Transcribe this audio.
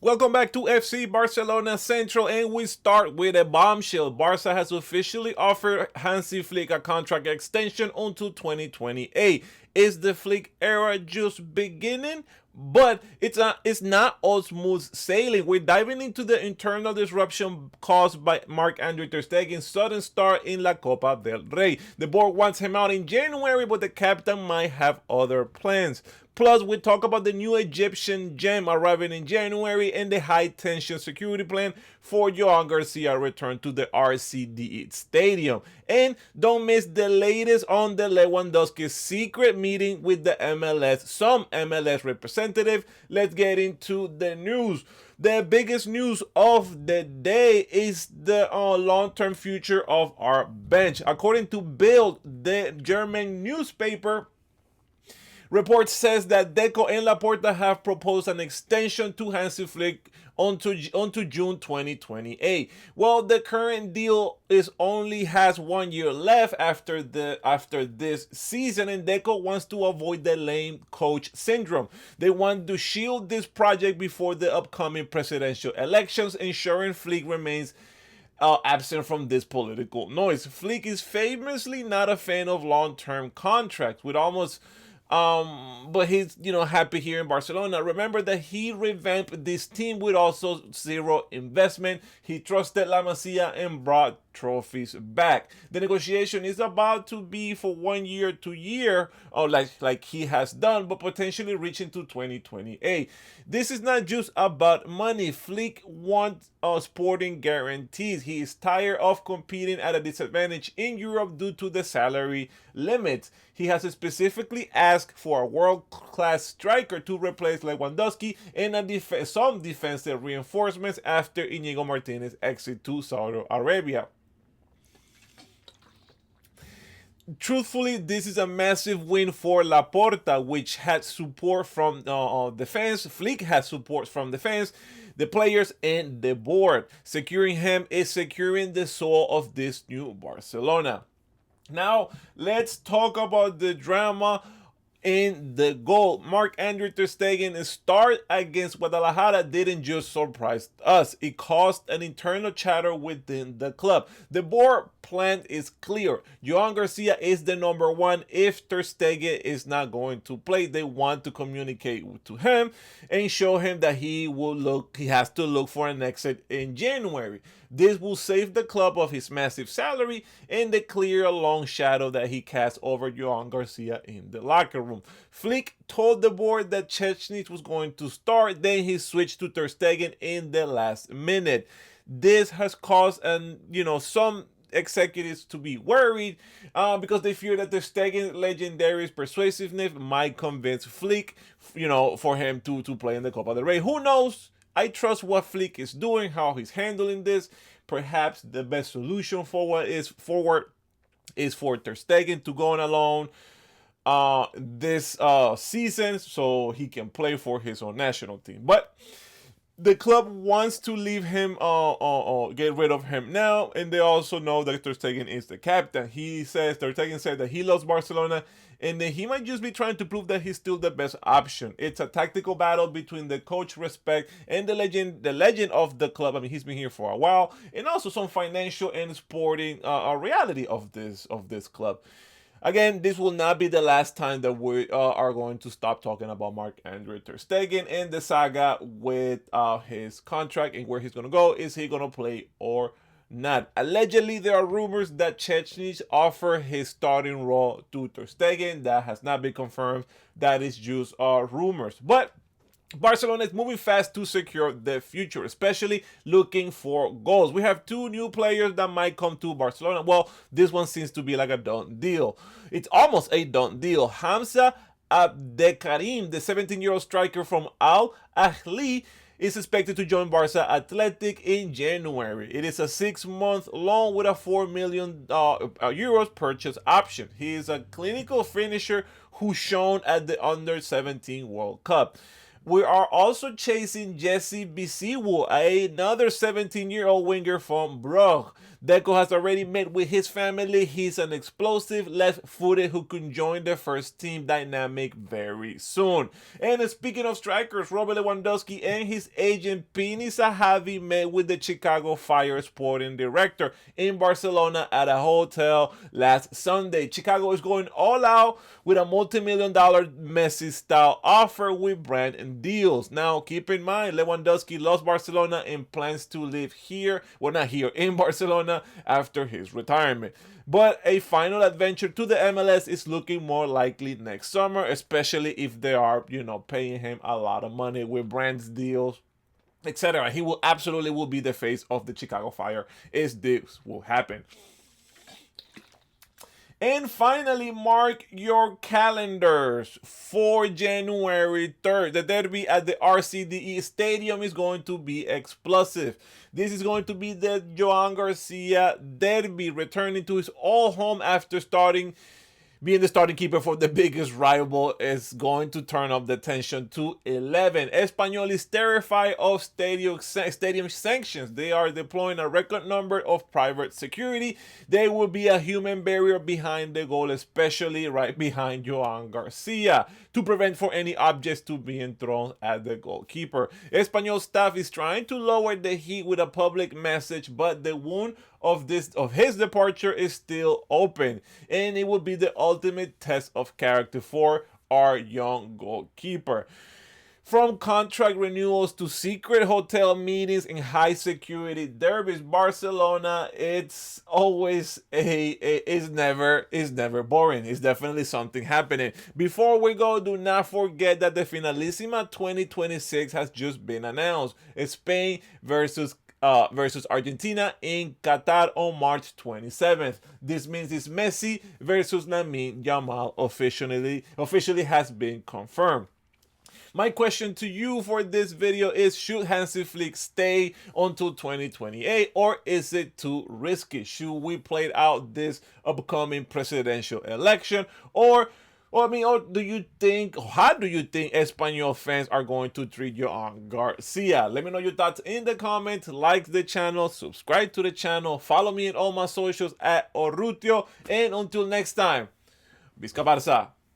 Welcome back to FC Barcelona Central, and we start with a bombshell. Barca has officially offered Hansi Flick a contract extension until 2028. Is the Flick era just beginning? But it's not all smooth sailing. We're diving into the internal disruption caused by Marc-Andre Ter Stegen's sudden start in La Copa del Rey. The board wants him out in January, but the captain might have other plans. Plus, we talk about the new Egyptian gem arriving in January and the high-tension security plan for Johan Garcia return to the RCDE Stadium. And don't miss the latest on the Lewandowski's secret meeting with the some MLS representative. Let's get into the news. The biggest news of the day is the long-term future of our bench. According to Bild, the German newspaper, report says that Deco and Laporta have proposed an extension to Hansi Flick onto June 2028. Well, the current deal is only has 1 year left after this season, and Deco wants to avoid the lame coach syndrome. They want to shield this project before the upcoming presidential elections, ensuring Flick remains absent from this political noise. Flick is famously not a fan of long-term contracts, with almost but he's happy here in Barcelona. Remember that he revamped this team with also zero investment. He trusted La Masia and brought trophies back. The negotiation is about to be for 1 year to year, or like he has done, but potentially reaching to 2028. This is not just about money. Flick wants sporting guarantees. He is tired of competing at a disadvantage in Europe due to the salary limits. He has specifically asked for a world-class striker to replace Lewandowski and some defensive reinforcements after Inigo Martinez's exit to Saudi Arabia. Truthfully, this is a massive win for Laporta, which had support from the fans. Flick has support from the fans, the players, and the board. Securing him is securing the soul of this new Barcelona. Now, let's talk about the drama in the goal. Marc-Andre Ter Stegen's start against Guadalajara didn't just surprise us. It caused an internal chatter within the club. The board plan is clear. Johan Garcia is the number one. If Ter Stegen is not going to play, they want to communicate to him and show him that he has to look for an exit in January. This will save the club of his massive salary and the clear long shadow that he casts over Johan Garcia in the locker room. Flick told the board that Szczęsny was going to start, then he switched to Ter Stegen in the last minute. This has caused some executives to be worried because they fear that Ter Stegen's legendary persuasiveness might convince Flick, for him to play in the Copa del Rey. Who knows? I trust what Flick is doing, how he's handling this. Perhaps the best solution forward is for Ter Stegen to go on alone this season so he can play for his own national team. But the club wants to leave him, get rid of him now, and they also know that Ter Stegen is the captain. Ter Stegen said that he loves Barcelona, and then he might just be trying to prove that he's still the best option. It's a tactical battle between the coach respect and the legend of the club. I mean, he's been here for a while, and also some financial and sporting reality of this club. Again, this will not be the last time that we are going to stop talking about Marc-Andre Ter Stegen and the saga with his contract and where he's going to go. Is he going to play or not? Allegedly, there are rumors that Szczęsny offered his starting role to Ter Stegen. That has not been confirmed. That is just rumors. But Barcelona is moving fast to secure the future, especially looking for goals. We have two new players that might come to Barcelona. Well, this one seems to be like a done deal. It's almost a done deal. Hamza Abdelkarim, the 17-year-old striker from Al Ahly, is expected to join Barca Athletic in January. It is a 6-month loan with a 4 million euros purchase option. He is a clinical finisher who shone at the Under-17 World Cup. We are also chasing Jesse Bisiwu, another 17-year-old winger from Brugge. Deco has already met with his family. He's an explosive left-footed who can join the first team dynamic very soon. And speaking of strikers, Robert Lewandowski and his agent Pini Zahavi met with the Chicago Fire sporting director in Barcelona at a hotel last Sunday. Chicago is going all out with a multi-million-dollar Messi-style offer with brand and deals. Now, keep in mind, Lewandowski loves Barcelona and plans to live here, well, not here, in Barcelona after his retirement. But a final adventure to the MLS is looking more likely next summer, especially if they are, paying him a lot of money with brands deals, etc. He will absolutely be the face of the Chicago Fire if this will happen. And finally, mark your calendars for January 3rd. The derby at the RCDE Stadium is going to be explosive. This is going to be the Joan Garcia derby, returning to his old home after being the starting keeper for the biggest rival is going to turn up the tension to 11. Espanyol is terrified of stadium sanctions. They are deploying a record number of private security. There will be a human barrier behind the goal, especially right behind Joan Garcia, to prevent for any objects to being thrown at the goalkeeper. Espanyol staff is trying to lower the heat with a public message, but the wound of his departure is still open, and it will be the ultimate test of character for our young goalkeeper. From contract renewals to secret hotel meetings and high security derbies, Barcelona, it's always is never boring. It's definitely something happening. Before we go, do not forget that the Finalissima 2026 has just been announced. It's Spain versus Argentina in Qatar on March 27th. This means it's Messi versus Lamine Yamal officially has been confirmed. My question to you for this video is, should Hansi Flick stay until 2028, or is it too risky? Should we play out this upcoming presidential election, or how do you think Espanyol fans are going to treat Joan Garcia? Let me know your thoughts in the comments. Like the channel, subscribe to the channel, follow me in all my socials at Orrutio, and until next time, Visca Barça!